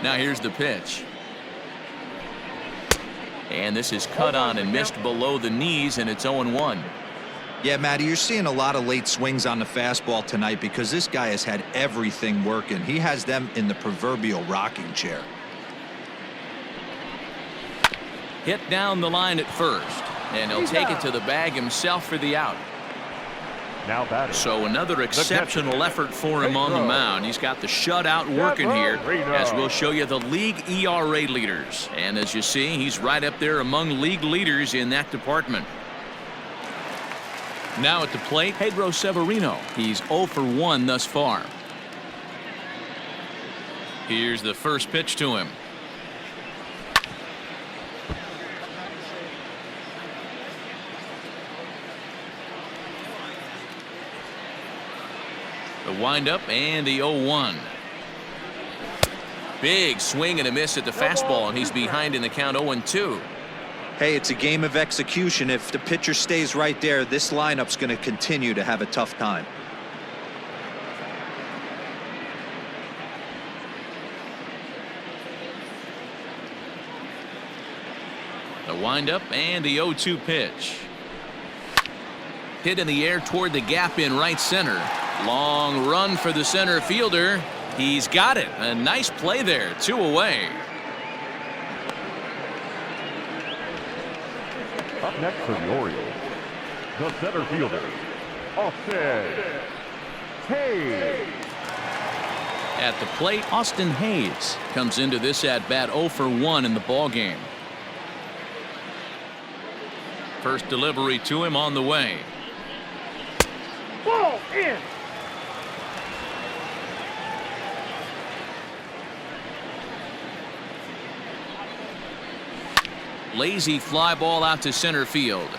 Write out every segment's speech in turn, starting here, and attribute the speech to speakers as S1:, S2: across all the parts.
S1: Now here's the pitch. And this is cut on and missed below the knees, and it's 0-1.
S2: Yeah, Matty, you're seeing a lot of late swings on the fastball tonight because this guy has had everything working. He has them in the proverbial rocking chair.
S1: Hit down the line at first, and he'll take it to the bag himself for the out.
S3: Now batting.
S1: So another exceptional effort for him on the mound. He's got the shutout working here, as we'll show you the league ERA leaders. And as you see, he's right up there among league leaders in that department. Now at the plate, Pedro Severino. He's 0 for 1 thus far. Here's the first pitch to him. The windup and the 0-1. Big swing and a miss at the fastball, and he's behind in the count 0-2.
S2: Hey, it's a game of execution. If the pitcher stays right there, this lineup's going to continue to have a tough time.
S1: The windup and the 0-2 pitch. Hit in the air toward the gap in right center. Long run for the center fielder. He's got it. A nice play there. 2 away.
S3: Up next for the Orioles, the center fielder, Austin Hayes.
S1: At the plate, Austin Hayes comes into this at bat 0 for 1 in the ball game. First delivery to him on the way.
S3: Ball in.
S1: Lazy fly ball out to center field.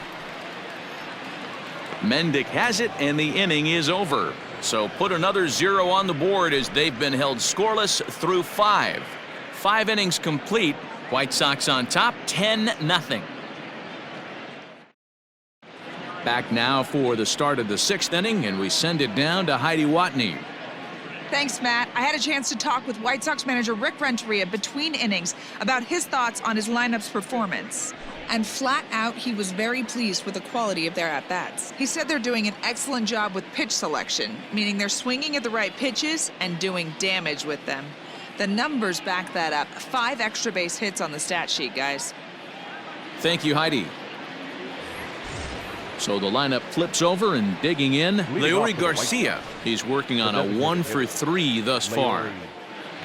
S1: Mendick has it, and the inning is over. So put another 0 on the board as they've been held scoreless through 5. 5 innings complete. White Sox on top, 10-0. Back now for the start of the 6th inning, and we send it down to Heidi Watney.
S4: Thanks, Matt. I had a chance to talk with White Sox manager Rick Renteria between innings about his thoughts on his lineup's performance. And flat out, he was very pleased with the quality of their at-bats. He said they're doing an excellent job with pitch selection, meaning they're swinging at the right pitches and doing damage with them. The numbers back that up. 5 extra base hits on the stat sheet, guys.
S1: Thank you, Heidi. So the lineup flips over, and digging in, Leury Garcia. He's working on a 1 for 3 thus far.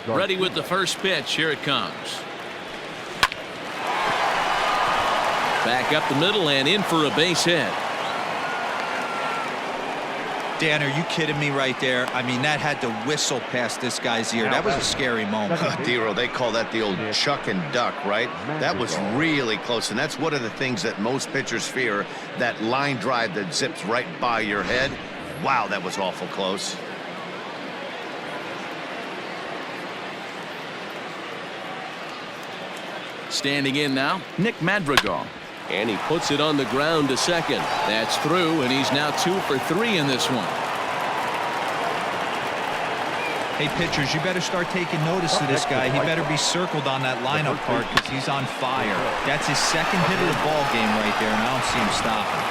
S1: Ready with the first pitch. Here it comes. Back up the middle and in for a base hit.
S2: Dan, are you kidding me right there? I mean, that had to whistle past this guy's ear. That was a scary moment.
S5: Dero, they call that the old chuck and duck, right? That was really close, and that's one of the things that most pitchers fear, that line drive that zips right by your head. Wow, that was awful close.
S1: Standing in now, Nick Madrigal. And he puts it on the ground to second. That's through, and he's now 2 for 3 in this one.
S2: Hey, pitchers, you better start taking notice of this guy. He better be circled on that lineup part because he's on fire. That's his 2nd hit of the ball game right there, and I don't see him stopping.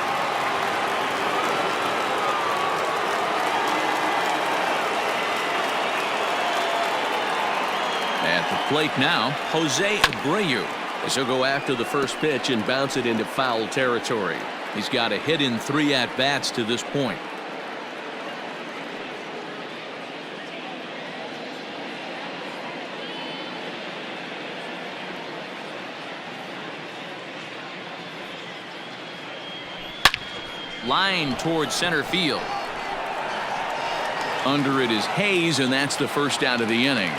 S1: At the plate now, Jose Abreu. As he'll go after the first pitch and bounce it into foul territory. He's got a hit in 3 at-bats to this point. Line towards center field. Under it is Hayes, and that's the first out of the inning.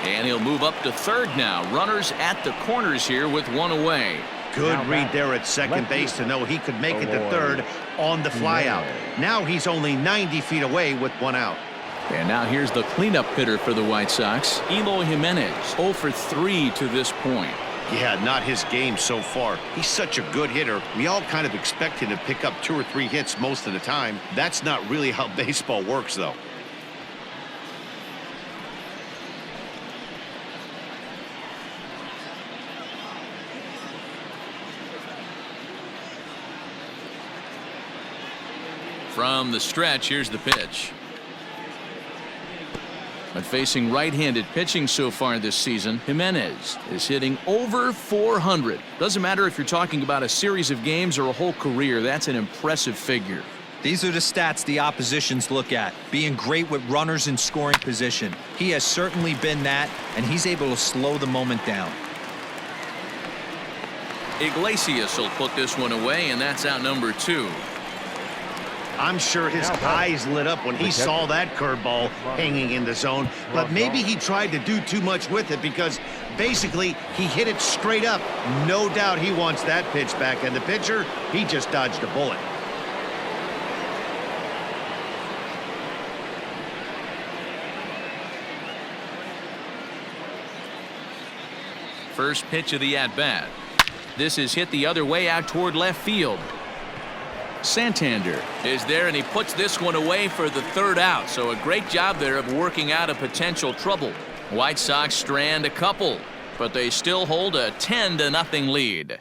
S1: And he'll move up to third now. Runners at the corners here with 1 away.
S5: Good read there at second base to know he could make it to third on the flyout. Now he's only 90 feet away with 1 out.
S1: And now here's the cleanup hitter for the White Sox, Eloy Jimenez, 0 for 3 to this point.
S5: Yeah, not his game so far. He's such a good hitter. We all kind of expect him to pick up 2 or 3 hits most of the time. That's not really how baseball works, though.
S1: From the stretch, here's the pitch. But facing right-handed pitching so far this season, Jimenez is hitting over 400. Doesn't matter if you're talking about a series of games or a whole career, that's an impressive figure.
S2: These are the stats the oppositions look at. Being great with runners in scoring position. He has certainly been that, and he's able to slow the moment down.
S1: Iglesias will put this one away, and that's out number 2.
S5: I'm sure his eyes lit up when he saw that curveball hanging in the zone, but maybe he tried to do too much with it because basically he hit it straight up. No doubt he wants that pitch back, and the pitcher, he just dodged a bullet.
S1: First pitch of the at-bat. This is hit the other way out toward left field. Santander is there, and he puts this one away for the 3rd out. So a great job there of working out a potential trouble. White Sox strand a couple, but they still hold a 10-0 lead.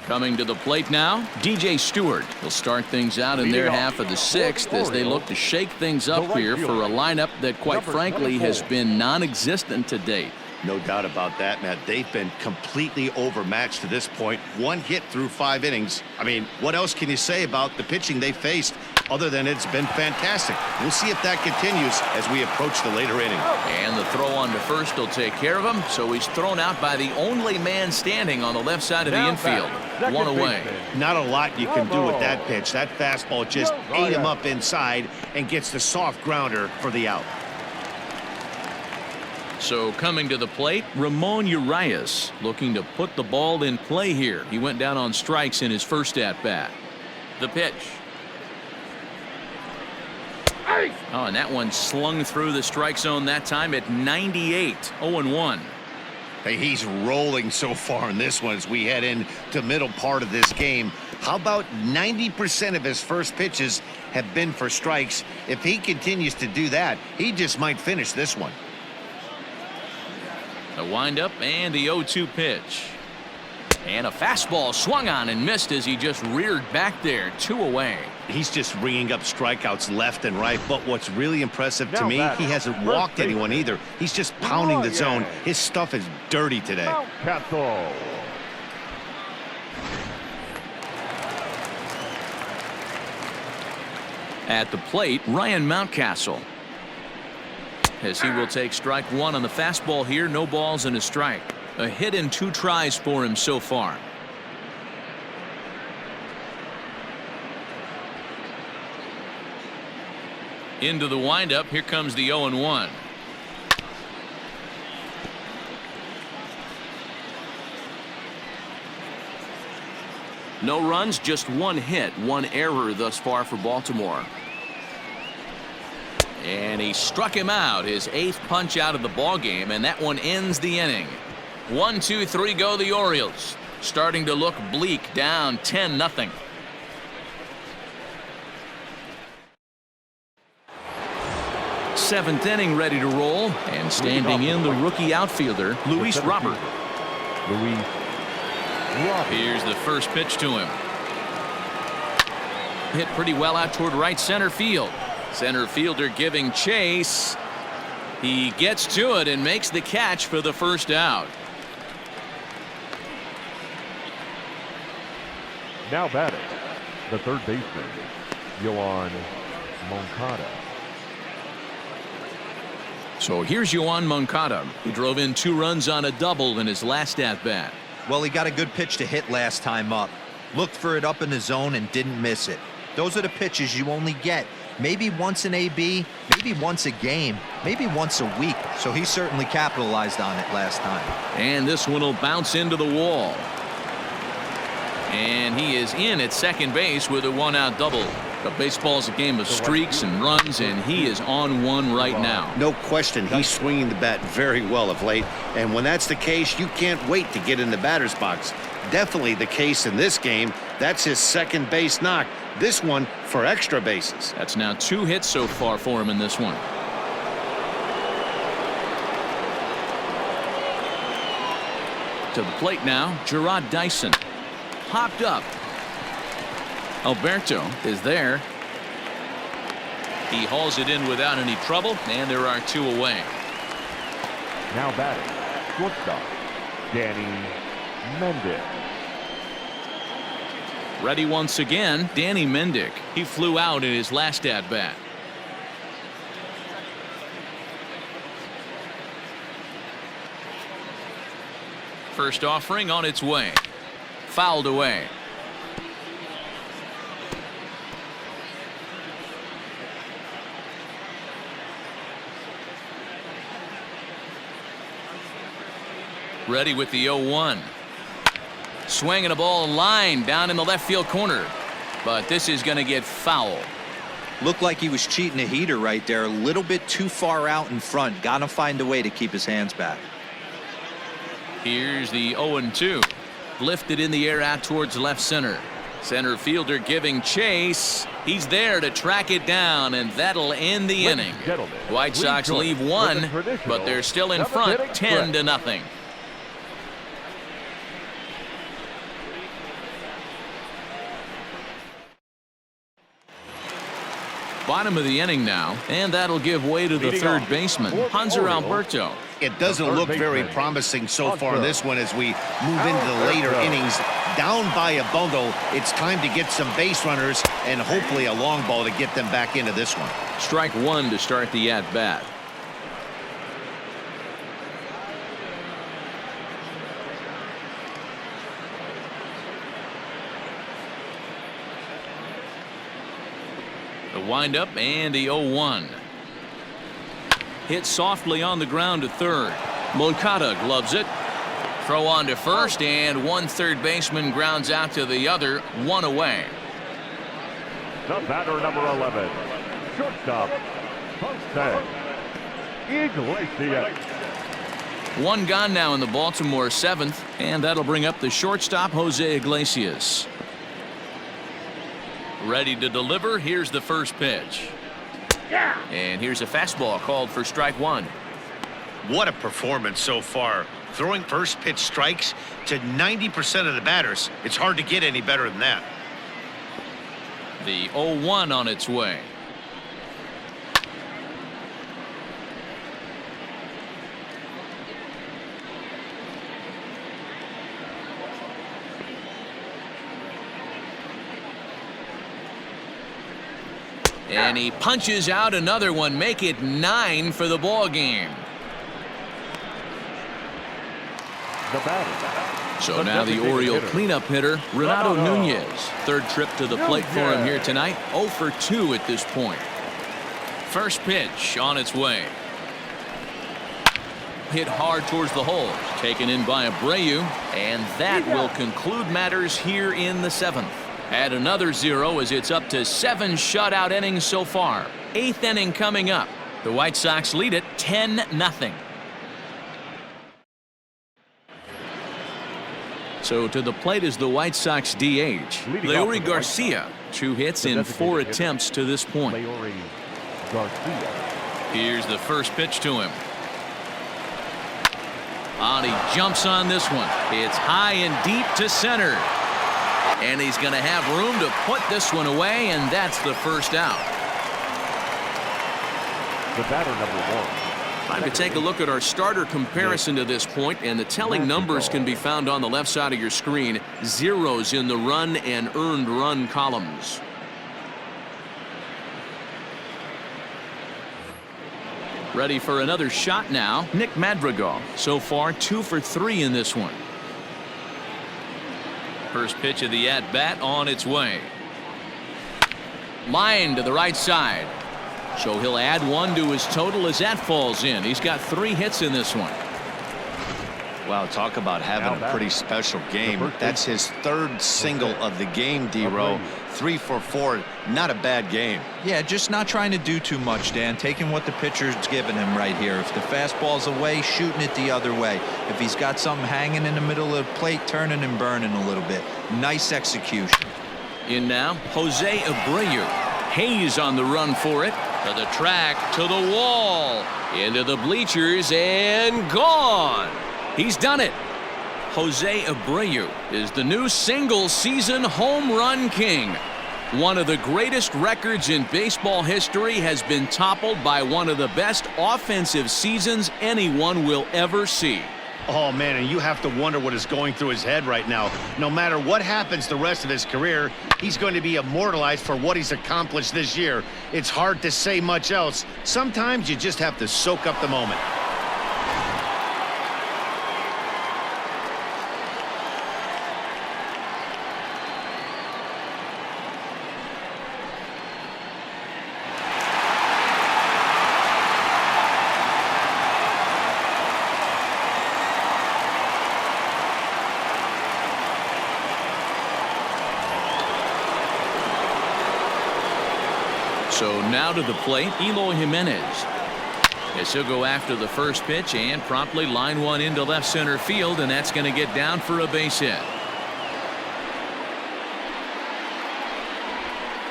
S1: Coming to the plate now, DJ Stewart will start things out in their half of the 6th as they look to shake things up here for a lineup that, quite frankly, has been non-existent to date.
S5: No doubt about that, Matt. They've been completely overmatched to this point. 1 hit through 5 innings. I mean, what else can you say about the pitching they faced other than it's been fantastic? We'll see if that continues as we approach the later inning.
S1: And the throw on to first will take care of him, so he's thrown out by the only man standing on the left side of the infield. 1 away.
S5: Not a lot you can do with that pitch. That fastball just ate him up inside and gets the soft grounder for the out.
S1: So coming to the plate, Ramon Urias looking to put the ball in play here. He went down on strikes in his first at-bat. The pitch. Oh, and that one slung through the strike zone that time at 98. 0-1.
S5: Hey, he's rolling so far in this one as we head into middle part of this game. How about 90% of his first pitches have been for strikes? If he continues to do that, he just might finish this one.
S1: A windup and the 0-2 pitch. And a fastball swung on and missed as he just reared back there. 2 away.
S5: He's just ringing up strikeouts left and right, but what's really impressive to me, he hasn't walked anyone either. He's just pounding the zone. His stuff is dirty today.
S1: At the plate, Ryan Mountcastle, as he will take strike 1 on the fastball here. No balls and a strike. A hit in 2 tries for him so far. Into the windup. Here comes the 0-1. No runs, just 1 hit, 1 error thus far for Baltimore. And he struck him out, his 8th punch out of the ball game, and that one ends the inning. 1, 2, 3 go the Orioles. Starting to look bleak, down 10-0. Seventh inning ready to roll, and standing in the rookie outfielder, Luis Robert. Here's the first pitch to him. Hit pretty well out toward right center field. Center fielder giving chase. He gets to it and makes the catch for the first out.
S3: Now batting, the third baseman, Yoan Moncada.
S1: So here's Yoan Moncada. He drove in 2 runs on a double in his last at-bat.
S2: Well, he got a good pitch to hit last time up. Looked for it up in the zone and didn't miss it. Those are the pitches you only get maybe once in AB, maybe once a game, maybe once a week. So he certainly capitalized on it last time.
S1: And this one will bounce into the wall. And he is in at second base with a 1-out double. But baseball's a game of streaks and runs, and he is on one right now.
S5: No question, he's swinging the bat very well of late. And when that's the case, you can't wait to get in the batter's box. Definitely the case in this game. That's his second base knock. This one for extra bases.
S1: That's now 2 hits so far for him in this one. To the plate now, Gerard Dyson. Popped up. Alberto is there. He hauls it in without any trouble, and there are 2 away.
S3: Now batting, shortstop, Danny Mendick.
S1: Ready once again, Danny Mendick. He flew out in his last at-bat. First offering on its way. Fouled away. Ready with the 0-1. Swinging a ball line down in the left field corner. But this is going to get foul.
S2: Looked like he was cheating a heater right there. A little bit too far out in front. Got to find a way to keep his hands back.
S1: Here's the 0-2. Lifted in the air out towards left center. Center fielder giving chase. He's there to track it down, and that'll end the inning. White Sox leave 1, but they're still in front 10-0. Bottom of the inning now, and that'll give way to the third baseman, Hanser Alberto.
S5: It doesn't look very promising so far in this one as we move into the later innings. Down by a bundle, it's time to get some base runners and hopefully a long ball to get them back into this one.
S1: Strike 1 to start the at-bat. The windup and the 0-1. Hit softly on the ground to third. Moncada gloves it. Throw on to first, and one third baseman grounds out to the other, 1 away.
S3: The batter, number 11, shortstop, Jose Iglesias.
S1: 1 gone now in the Baltimore 7th, and that'll bring up the shortstop, Jose Iglesias. Ready to deliver. Here's the first pitch. And here's a fastball called for strike 1.
S5: What a performance so far. Throwing first pitch strikes to 90% of the batters. It's hard to get any better than that.
S1: The 0-1 on its way. And he punches out another one, make it 9 for the ball game. So now the Oriole cleanup hitter, Renato Nunez. Third trip to the plate for him here tonight. 0 for 2 at this point. First pitch on its way. Hit hard towards the hole. Taken in by Abreu. And that will conclude matters here in the 7th. Add another 0 as it's up to 7 shutout innings so far. 8th inning coming up. The White Sox lead it 10-0. So to the plate is the White Sox DH, Leury Garcia. 2 hits in 4 attempts to this point. Here's the first pitch to him. And he jumps on this one. It's high and deep to center. And he's going to have room to put this one away, and that's the first out.
S3: The batter, number 1.
S1: Time to take a look at our starter comparison to this point, and the telling numbers can be found on the left side of your screen. 0s in the run and earned run columns. Ready for another shot now, Nick Madrigal. So far 2 for 3 in this one. First pitch of the at-bat on its way. Line to the right side. So he'll add 1 to his total as that falls in. He's got 3 hits in this one.
S5: Wow, talk about having a pretty special game. That's his 3rd single of the game, D-Row. 3 for 4. Not a bad game.
S2: Yeah, just not trying to do too much, Dan. Taking what the pitcher's giving him right here. If the fastball's away, shooting it the other way. If he's got something hanging in the middle of the plate, turning and burning a little bit. Nice execution.
S1: In now, Jose Abreu. Hayes on the run for it. To the track, to the wall, into the bleachers, and gone. He's done it. Jose Abreu is the new single-season home run king. One of the greatest records in baseball history has been toppled by one of the best offensive seasons anyone will ever see.
S5: Oh, man, and you have to wonder what is going through his head right now. No matter what happens the rest of his career, he's going to be immortalized for what he's accomplished this year. It's hard to say much else. Sometimes you just have to soak up the moment.
S1: So now to the plate, Eloy Jimenez. As he'll go after the first pitch and promptly line one into left center field, and that's going to get down for a base hit.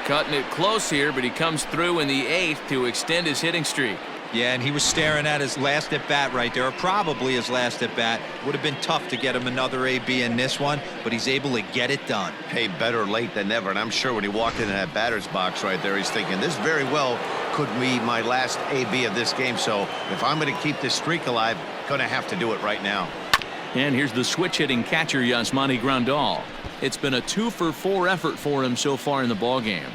S1: Cutting it close here, but he comes through in the 8th to extend his hitting streak.
S2: Yeah, and he was staring at his last at bat right there, or probably his last at bat. Would have been tough to get him another AB in this one, but he's able to get it done.
S5: Hey, better late than never, and I'm sure when he walked into that batter's box right there, he's thinking this very well could be my last AB of this game. So if I'm going to keep this streak alive, going to have to do it right now.
S1: And here's the switch hitting catcher, Yasmani Grandal. It's been a 2-for-4 effort for him so far in the ballgame.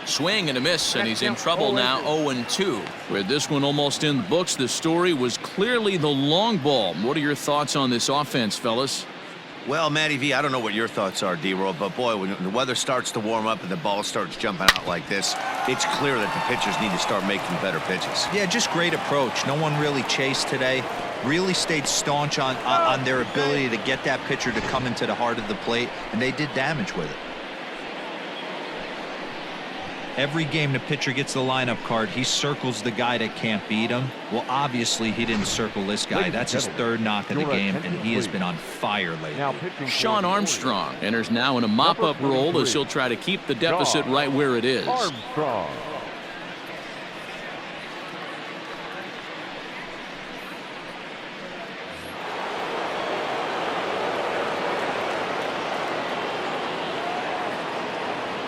S1: Swing and a miss, and he's in trouble now. 0-2. With this one almost in the books, the story was clearly the long ball. What are your thoughts on this offense, fellas?
S5: Well, Matty V, I don't know what your thoughts are, D-Roll, but boy, when the weather starts to warm up and the ball starts jumping out like this, it's clear that the pitchers need to start making better pitches.
S2: Yeah, just great approach. No one really chased today. Really stayed staunch on their ability to get that pitcher to come into the heart of the plate, and they did damage with it. Every game the pitcher gets the lineup card, he circles the guy that can't beat him. Well, obviously he didn't circle this guy. That's his third knock of the game, and he has been on fire lately.
S1: Sean Armstrong enters now in a mop-up role as he'll try to keep the deficit right where it is.
S3: Armstrong.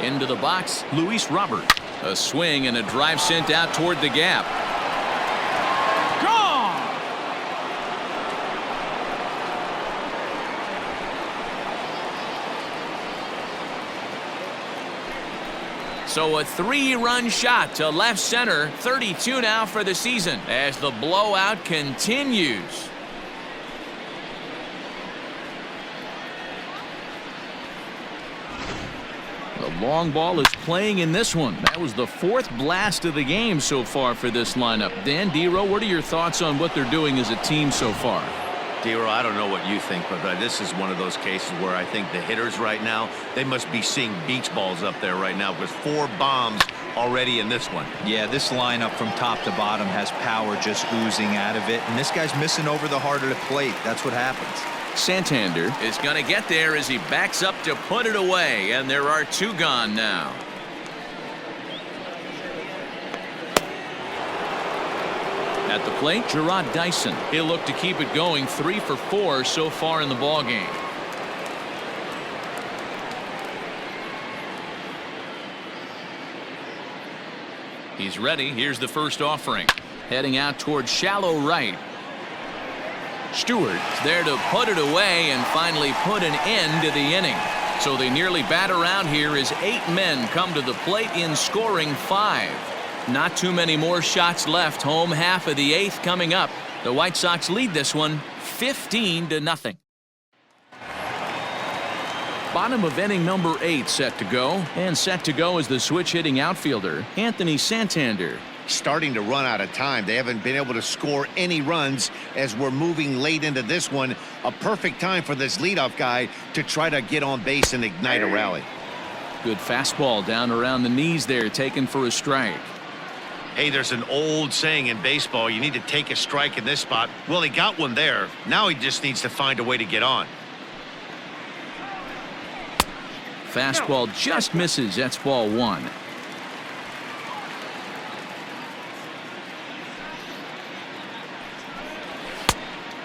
S1: Into the box, Luis Robert. A swing and a drive sent out toward the gap. Gone! So a 3-run shot to left center. 32 now for the season as the blowout continues. The long ball is playing in this one. That was the 4th blast of the game so far for this lineup. Dan, D-Row, what are your thoughts on what they're doing as a team so far?
S5: D-Row, I don't know what you think, but this is one of those cases where I think the hitters right now, they must be seeing beach balls up there right now with 4 bombs already in this one.
S2: Yeah, this lineup from top to bottom has power just oozing out of it, and this guy's missing over the heart of the plate. That's what happens.
S1: Santander is going to get there as he backs up to put it away, and there are 2 gone now. At the plate, Gerard Dyson. He'll look to keep it going. 3 for 4 so far in the ballgame. He's ready. Here's the first offering. Heading out towards shallow right. Stewart there to put it away and finally put an end to the inning. So they nearly bat around here as 8 men come to the plate in scoring 5. Not too many more shots left. Home half of the 8th coming up. The White Sox lead this one 15-0. Bottom of inning number 8 set to go. And set to go is the switch hitting outfielder, Anthony Santander.
S5: Starting to run out of time. They haven't been able to score any runs as we're moving late into this one. A perfect time for this leadoff guy to try to get on base and ignite a rally.
S1: Good fastball down around the knees there, taken for a strike.
S5: Hey, there's an old saying in baseball, you need to take a strike in this spot. Well, he got one there. Now he just needs to find a way to get on.
S1: Fastball just misses. That's ball 1.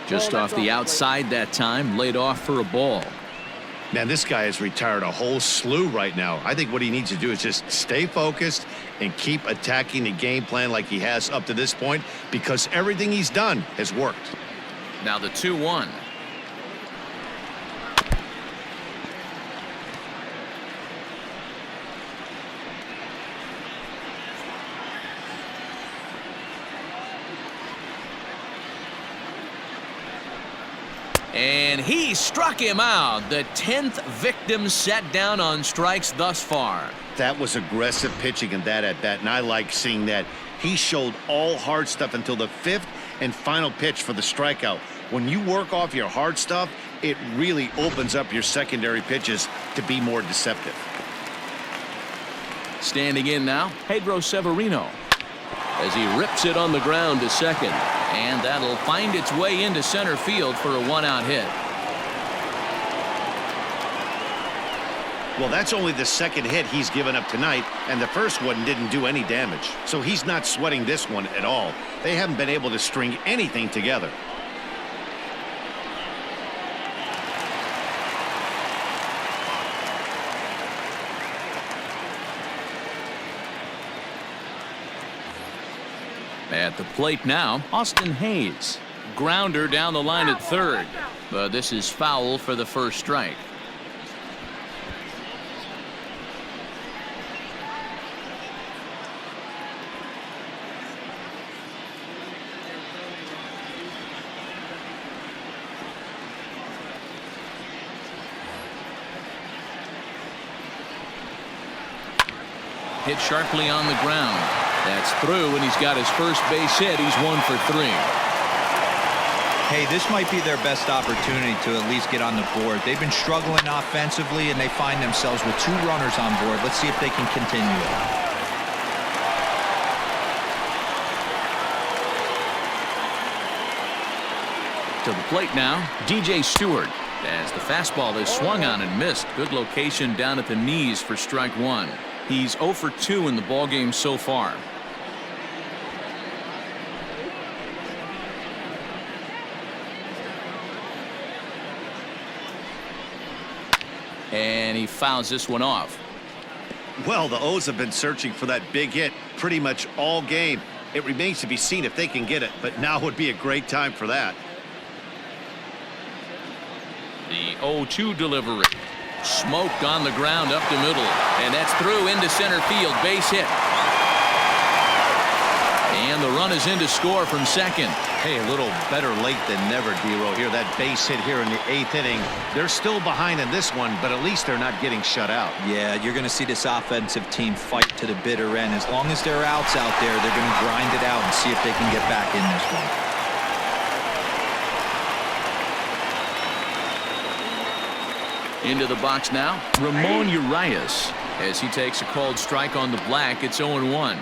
S1: Just off the outside that time, laid off for a ball.
S5: Man, this guy has retired a whole slew right now. I think what he needs to do is just stay focused and keep attacking the game plan like he has up to this point, because everything he's done has worked.
S1: Now the 2-1. And he struck him out. The 10th victim set down on strikes thus far.
S5: That was aggressive pitching in that at bat, and I like seeing that. He showed all hard stuff until the 5th and final pitch for the strikeout. When you work off your hard stuff, it really opens up your secondary pitches to be more deceptive.
S1: Standing in now, Pedro Severino, as he rips it on the ground to second. And that'll find its way into center field for a 1-out hit.
S5: Well, that's only the second hit he's given up tonight, and the first one didn't do any damage. So he's not sweating this one at all. They haven't been able to string anything together.
S1: At the plate now, Austin Hayes. Grounder down the line at third. But this is foul for the first strike. Hit sharply on the ground. That's through, and he's got his first base hit. He's 1 for 3.
S2: Hey, this might be their best opportunity to at least get on the board. They've been struggling offensively, and they find themselves with 2 runners on board. Let's see if they can continue it.
S1: To the plate now, DJ Stewart, as the fastball is swung on and missed. Good location down at the knees for strike 1. He's 0 for 2 in the ballgame so far. And he fouls this one off.
S5: Well, the O's have been searching for that big hit pretty much all game. It remains to be seen if they can get it, but now would be a great time for that.
S1: The 0-2 delivery. Smoked on the ground up the middle, and that's through into center field. Base hit. And the run is in to score from second.
S5: Hey, a little better late than never, D-Row here. That base hit here in the 8th inning. They're still behind in this one, but at least they're not getting shut out.
S2: Yeah, you're going to see this offensive team fight to the bitter end. As long as there are outs out there, they're going to grind it out and see if they can get back in this one.
S1: Into the box now, Ramon Urias, as he takes a called strike on the black. It's 0-1.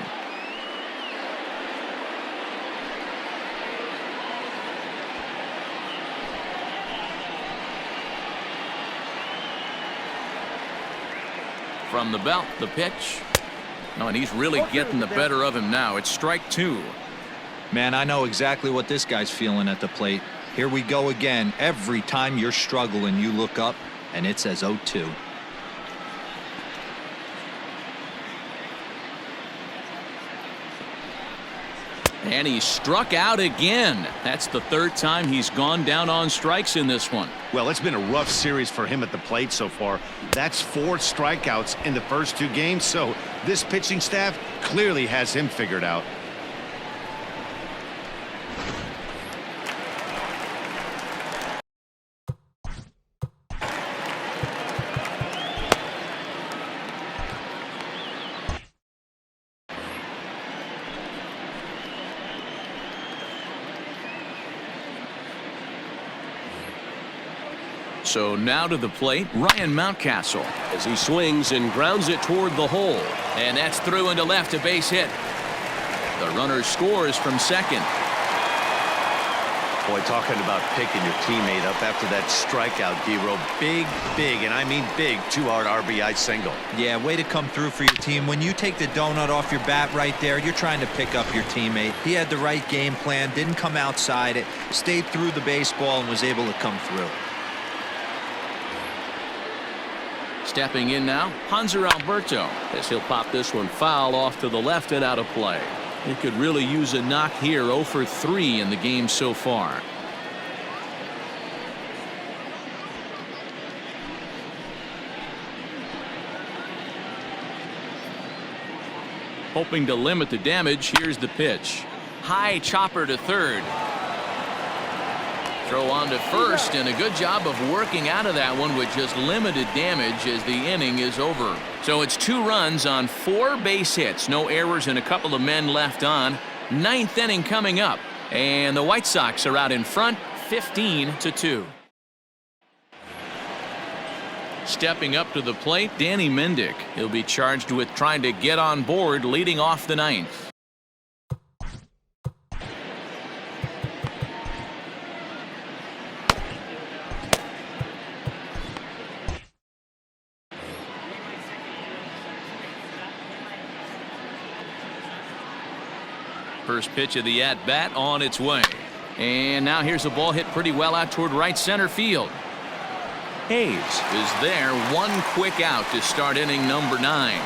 S1: From the belt, the pitch. No, and he's really getting the better of him now. It's strike 2.
S2: Man, I know exactly what this guy's feeling at the plate. Here we go again. Every time you're struggling, you look up, and it says 0-2.
S1: And he struck out again. That's the 3rd time he's gone down on strikes in this one.
S5: Well, it's been a rough series for him at the plate so far. That's 4 strikeouts in the first 2 games, so this pitching staff clearly has him figured out.
S1: So now to the plate, Ryan Mountcastle, as he swings and grounds it toward the hole. And that's through into left, a base hit. The runner scores from second.
S5: Boy, talking about picking your teammate up after that strikeout, D-Row. Big, and I mean big, two-hard RBI single.
S2: Yeah, way to come through for your team. When you take the donut off your bat right there, you're trying to pick up your teammate. He had the right game plan, didn't come outside it, stayed through the baseball, and was able to come through.
S1: Stepping in now, Hanser Alberto, as he'll pop this one foul off to the left and out of play. He could really use a knock here. 0 for 3 in the game so far. Hoping to limit the damage. Here's the pitch. High chopper to third. Throw on to first, and a good job of working out of that one with just limited damage as the inning is over. So it's 2 runs on 4 base hits. No errors and a couple of men left on. 9th inning coming up, and the White Sox are out in front 15-2. Stepping up to the plate, Danny Mendick. He'll be charged with trying to get on board leading off the 9th. First pitch of the at-bat on its way. And now here's a ball hit pretty well out toward right center field. Hayes is there. One quick out to start inning number 9.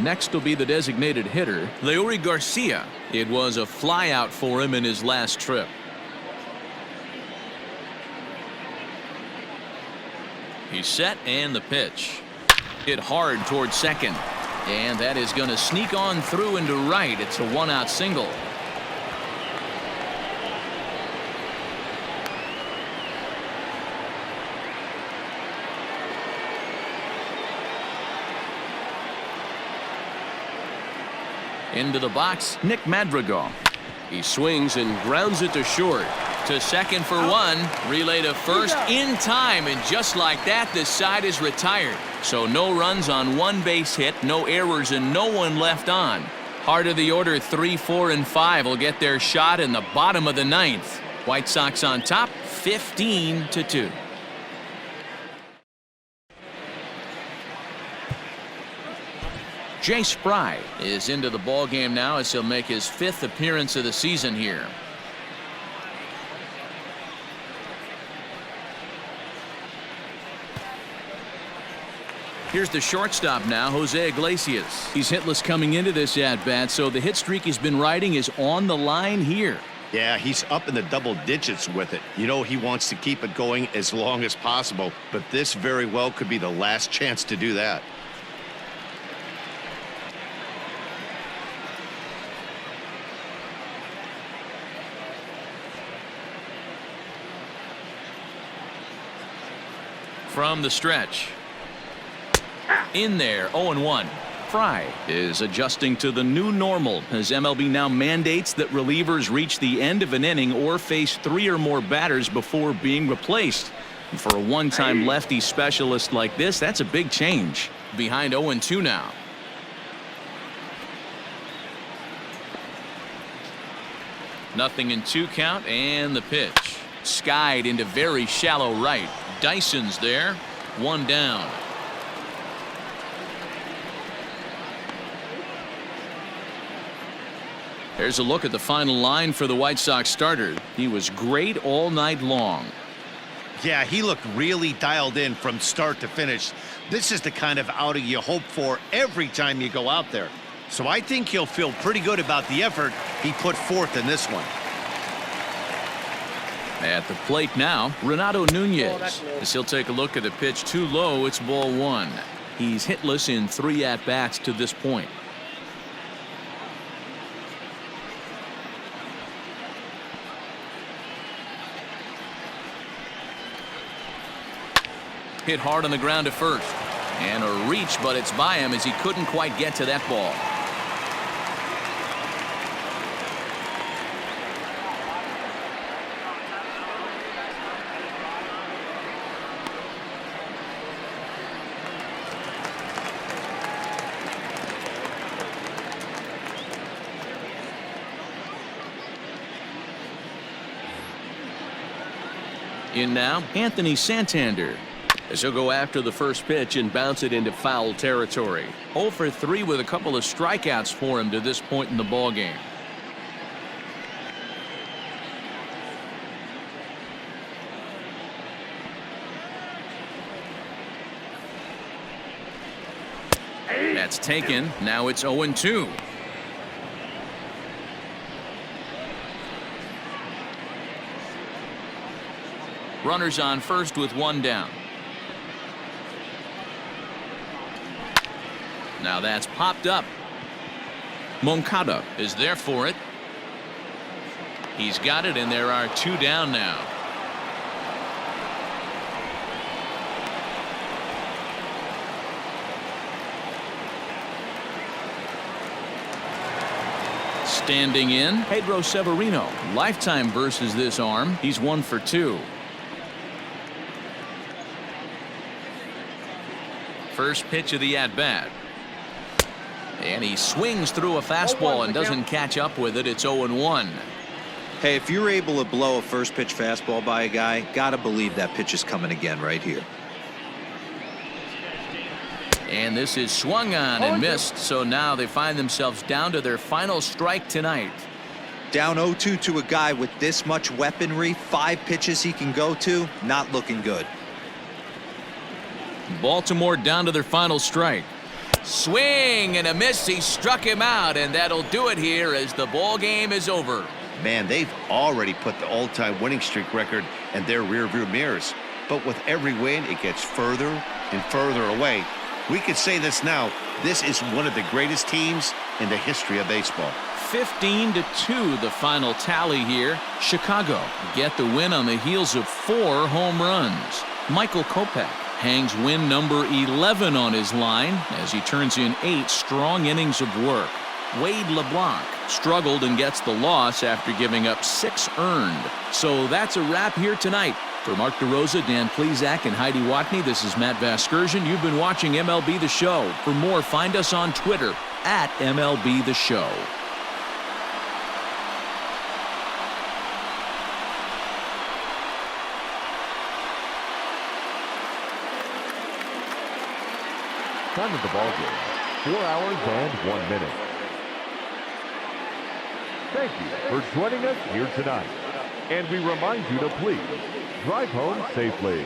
S1: Next will be the designated hitter, Leury Garcia. It was a flyout for him in his last trip. He's set, and the pitch. Hit hard towards second. And that is going to sneak on through into right. It's a 1-out single. Into the box, Nick Madrigal. He swings and grounds it to short. To second for 1. Relay to first in time, and just like that, the side is retired. So no runs on 1 base hit, no errors, and no one left on. Heart of the order 3, 4, and 5 will get their shot in the bottom of the 9th. White Sox on top 15-2. Jay Spry is into the ball game now as he'll make his 5th appearance of the season here. Here's the shortstop now, Jose Iglesias. He's hitless coming into this at-bat, so the hit streak he's been riding is on the line here.
S5: Yeah, he's up in the double digits with it. You know he wants to keep it going as long as possible, but this very well could be the last chance to do that.
S1: From the stretch. In there, 0-1. Fry is adjusting to the new normal as MLB now mandates that relievers reach the end of an inning or face 3 or more batters before being replaced. And for a one-time lefty specialist like this, that's a big change. Behind 0-2 now. Nothing in 2 count, and the pitch. Skied into very shallow right. Dyson's there. 1 down. There's a look at the final line for the White Sox starter. He was great all night long.
S5: Yeah, he looked really dialed in from start to finish. This is the kind of outing you hope for every time you go out there. So I think he'll feel pretty good about the effort he put forth in this one.
S1: At the plate now, Renato Nunez. As he'll take a look at the pitch too low, it's ball 1. He's hitless in 3 at-bats to this point. Hit hard on the ground to first. And a reach, but it's by him as he couldn't quite get to that ball. In now, Anthony Santander.
S6: As he'll go after the first pitch and bounce it into foul territory.
S1: 0 for 3 with a couple of strikeouts for him to this point in the ballgame. That's taken. Now it's 0-2. Runners on first with 1 down. Now that's popped up. Moncada is there for it. He's got it, and there are 2 down now. Standing in, Pedro Severino. Lifetime versus this arm. He's 1 for 2. First pitch of the at-bat. And he swings through a fastball and doesn't catch up with it. It's 0-1.
S2: Hey, if you're able to blow a first pitch fastball by a guy, gotta believe that pitch is coming again right here.
S1: And this is swung on and missed, so now they find themselves down to their final strike tonight.
S2: Down 0-2 to a guy with this much weaponry, 5 pitches he can go to, not looking good.
S1: Baltimore down to their final strike. Swing and a miss. He struck him out, and that'll do it here as the ball game is over.
S5: Man, they've already put the all-time winning streak record in their rearview mirrors. But with every win, it gets further and further away. We could say this now. This is one of the greatest teams in the history of baseball.
S1: 15-2 the final tally here. Chicago get the win on the heels of 4 home runs. Michael Kopech hangs win number 11 on his line as he turns in 8 strong innings of work. Wade LeBlanc struggled and gets the loss after giving up 6 earned. So that's a wrap here tonight. For Mark DeRosa, Dan Plesac, and Heidi Watney, this is Matt Vasgersian. You've been watching MLB The Show. For more, find us on Twitter at MLB The Show.
S3: Time of the ball game, 4 hours and 1 minute. Thank you for joining us here tonight. And we remind you to please drive home safely.